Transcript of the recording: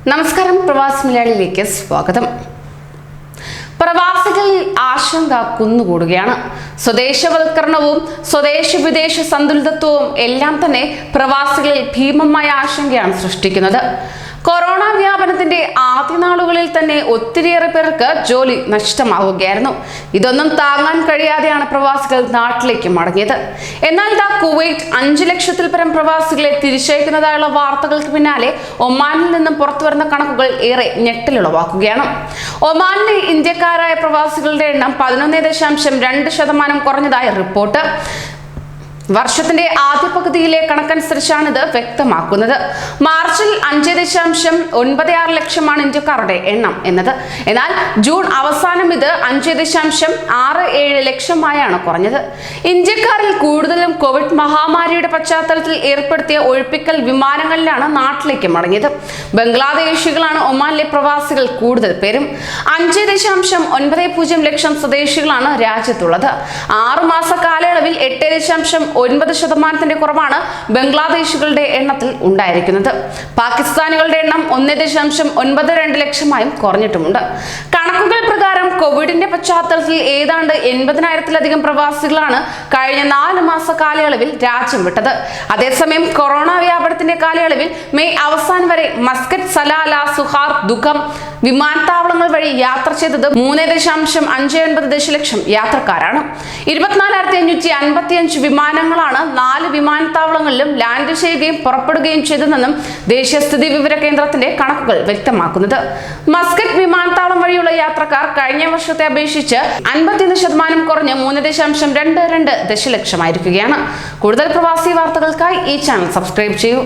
നമസ്കാരം, പ്രവാസി മലയാളിയിലേക്ക് സ്വാഗതം. പ്രവാസികളിൽ ആശങ്ക കുന്നുകൂടുകയാണ്. സ്വദേശവൽക്കരണവും സ്വദേശ വിദേശ സന്തുലിതത്വവും എല്ലാം തന്നെ പ്രവാസികളിൽ ഭീമമായ ആശങ്കയാണ് സൃഷ്ടിക്കുന്നത്. കൊറോണ വ്യാപനത്തിന്റെ ആദ്യ നാളുകളിൽ തന്നെ ഒത്തിരിയേറെ പേർക്ക് ജോലി നഷ്ടമാവുകയായിരുന്നു. ഇതൊന്നും താങ്ങാൻ കഴിയാതെയാണ് പ്രവാസികൾ നാട്ടിലേക്ക് മടങ്ങിയത്. എന്നാൽ ഇതാ കുവൈറ്റ് 5 ലക്ഷത്തിൽ പരം പ്രവാസികളെ തിരിച്ചയക്കുന്നതായുള്ള വാർത്തകൾക്ക് പിന്നാലെ ഒമാനിൽ നിന്നും പുറത്തുവരുന്ന കണക്കുകൾ ഏറെ ഞെട്ടലുളവാക്കുകയാണ്. ഒമാനിലെ ഇന്ത്യക്കാരായ പ്രവാസികളുടെ എണ്ണം 11.2% കുറഞ്ഞതായി റിപ്പോർട്ട്. വർഷത്തിന്റെ ആദ്യ പകുതിയിലെ കണക്കനുസരിച്ചാണ് ഇത് വ്യക്തമാക്കുന്നത്. മാർച്ചിൽ 5.96 ലക്ഷമാണ് ഇന്ത്യക്കാരുടെ എണ്ണം എന്നത്. എന്നാൽ ജൂൺ അവസാനം ഇത് 5.67 ലക്ഷമായാണ് കുറഞ്ഞത്. ഇന്ത്യക്കാരിൽ കൂടുതലും കോവിഡ് മഹാമാരിയുടെ പശ്ചാത്തലത്തിൽ ഏർപ്പെടുത്തിയ ഒഴിപ്പിക്കൽ വിമാനങ്ങളിലാണ് നാട്ടിലേക്ക് മടങ്ങിയത്. ബംഗ്ലാദേശികളാണ് ഒമാനിലെ പ്രവാസികൾ കൂടുതൽ പേരും. 5.90 ലക്ഷം സ്വദേശികളാണ് രാജ്യത്തുള്ളത്. 6 മാസ കാലയളവിൽ 8.9% കുറവാണ് ബംഗ്ലാദേശികളുടെ എണ്ണത്തിൽ ഉണ്ടായിരിക്കുന്നത്. പാകിസ്ഥാനികളുടെ എണ്ണം 1.92 ലക്ഷമായും കുറഞ്ഞിട്ടുമുണ്ട്. കണക്കുകൾ പ്രകാരം കോവിഡിന്റെ പശ്ചാത്തലത്തിൽ ഏതാണ്ട് 80,000-ലധികം പ്രവാസികളാണ് കഴിഞ്ഞ 4 മാസ കാലയളവിൽ രാജ്യം വിട്ടത്. അതേസമയം കൊറോണ വ്യാപനത്തിന്റെ കാലയളവിൽ മെയ് അവസാനം വരെ മസ്കറ്റ്, സലാല, സുഹാർ, ദുഖം വിമാനത്താവളങ്ങൾ വഴി യാത്ര ചെയ്തത് 3.59 ദശലക്ഷം യാത്രക്കാരാണ്. 24,555 വിമാനങ്ങളാണ് 4 വിമാനത്താവളങ്ങളിലും ലാൻഡ് ചെയ്യുകയും പുറപ്പെടുകയും ചെയ്തതെന്നും ദേശീയ സ്ഥിതി വിവര കേന്ദ്രത്തിന്റെ കണക്കുകൾ വ്യക്തമാക്കുന്നത്. മസ്കറ്റ് വിമാനത്താവളം വഴിയുള്ള യാത്രക്കാർ കഴിഞ്ഞ വർഷത്തെ അപേക്ഷിച്ച് 51% കുറഞ്ഞ് 3.22 ദശലക്ഷമായിരിക്കുകയാണ്. കൂടുതൽ പ്രവാസി വാർത്തകൾക്കായി ഈ ചാനൽ സബ്സ്ക്രൈബ് ചെയ്യൂ.